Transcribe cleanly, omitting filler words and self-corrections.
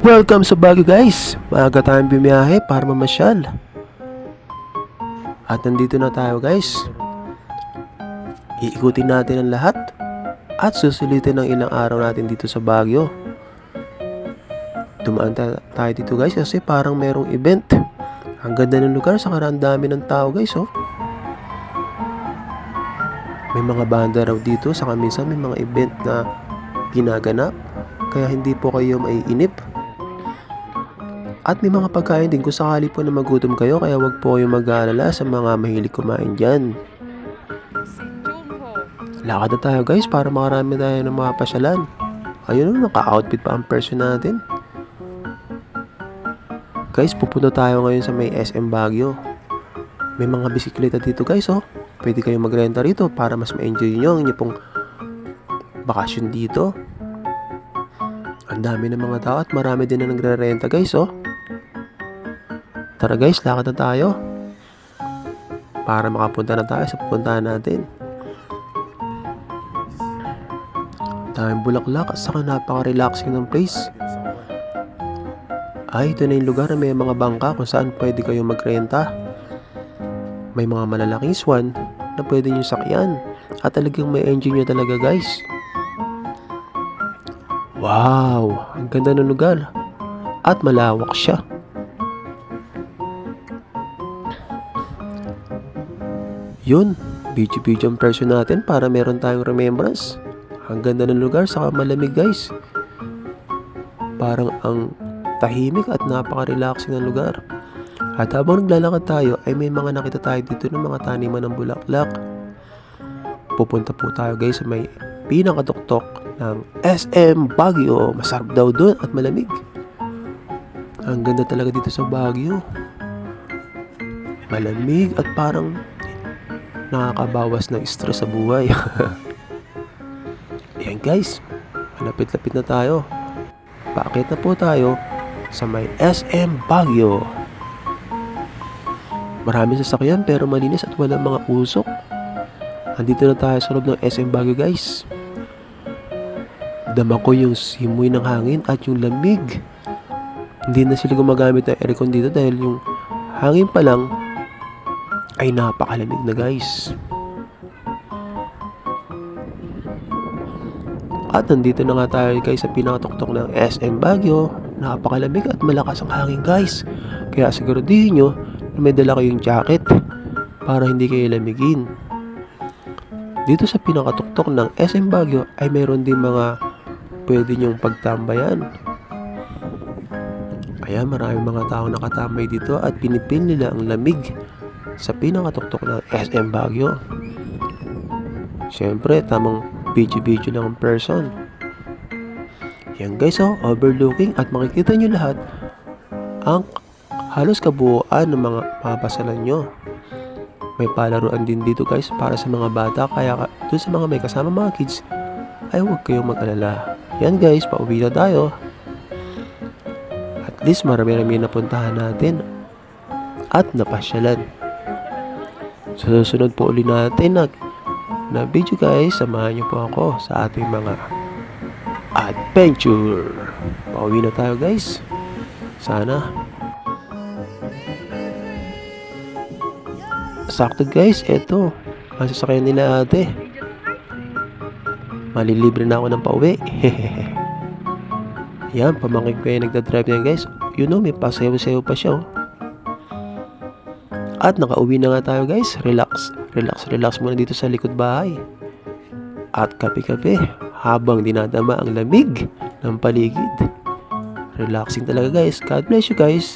Welcome sa Baguio guys! Maaga tayong bumiyahe para mamasyal. At nandito na tayo guys. Iikutin natin ang lahat at susulitin ng ilang araw natin dito sa Baguio. Dumaan tayo dito guys kasi parang merong event. Ang ganda ng lugar, saka ang dami ng tao guys oh. May mga banda raw dito, saka minsan may mga event na ginaganap. Kaya hindi po kayo maiinip. At may mga pagkain din kung sakali po na magutom kayo, kaya wag po kayong mag-aalala sa mga mahilig kumain dyan. Lakad na tayo guys para makarami tayo ng mga pasyalan. Ayun, naka-outfit pa ang person natin. Guys, pupunta tayo ngayon sa may SM Baguio. May mga bisikleta dito guys oh. Pwede kayong magrenta rito para mas ma-enjoy nyo ang inyong pong bakasyon dito. Ang dami ng mga tao at marami din na nagre-renta guys oh. Tara guys, lakad na tayo para makapunta na tayo sa pupuntahan natin. Daming bulaklak at saka napaka-relaxing ng place. Ay, ito na yung lugar na may mga bangka kung saan pwede kayong magrenta. May mga malalaking swan na pwede nyo sakyan at talagang may enjoy nyo talaga guys. Wow, ang ganda ng lugar at malawak siya. Yun, video ang person natin para meron tayong remembrance. Ang ganda ng lugar, saka malamig guys. Parang ang tahimik at napaka-relaxing ng lugar. At habang naglalakad tayo ay may mga nakita tayo dito ng mga taniman ng bulaklak. Pupunta po tayo guys sa may pinakatuktok ng SM Baguio. Masarap daw doon at malamig. Ang ganda talaga dito sa Baguio. Malamig at parang nakakabawas ng stress sa buhay. Ayan guys, malapit-lapit na tayo. Paakyat na po tayo sa may SM Baguio. Maraming sasakyan pero malinis at walang mga usok. Andito na tayo sa loob ng SM Baguio guys. Dama ko yung simoy ng hangin at yung lamig. Hindi na sila gumagamit ng aircon dito dahil yung hangin pa lang ay napakalamig na guys. At nandito na nga tayo guys sa pinakatuktok ng SM Baguio. Napakalamig at malakas ang hangin guys. Kaya siguraduhin nyo na may dala kayong jacket para hindi kayo lamigin. Dito sa pinakatuktok ng SM Baguio ay mayroon din mga pwede nyong pagtambayan. Kaya maraming mga tao nakatambay dito at pinipil nila ang lamig sa pinakatuktok ng SM Baguio. Siyempre, tamang video lang ang person. Yan guys oh, overlooking at makikita nyo lahat ang halos kabuuan ng mga papasalan nyo. May palaruan din dito guys para sa mga bata, kaya doon sa mga may kasama mga kids ay huwag kayong mag-alala. Yan guys, pauwi na tayo. At least marami-rami napuntahan natin at napasyalan. Sa susunod po ulit natin na video guys, samahan niyo po ako sa ating mga adventure. Pauwi na tayo guys. Sana sakto guys, eto ang sasakyan nila ate. Malilibre na ako ng pauwi. Yan, pamangkin ko yung nagdadrive niya guys. You know, may pasayaw-sayaw pa siya oh. At nakauwi na nga tayo guys. Relax muna dito sa likod bahay. At kape-kape habang dinadama ang lamig ng paligid. Relaxing talaga guys. God bless you guys.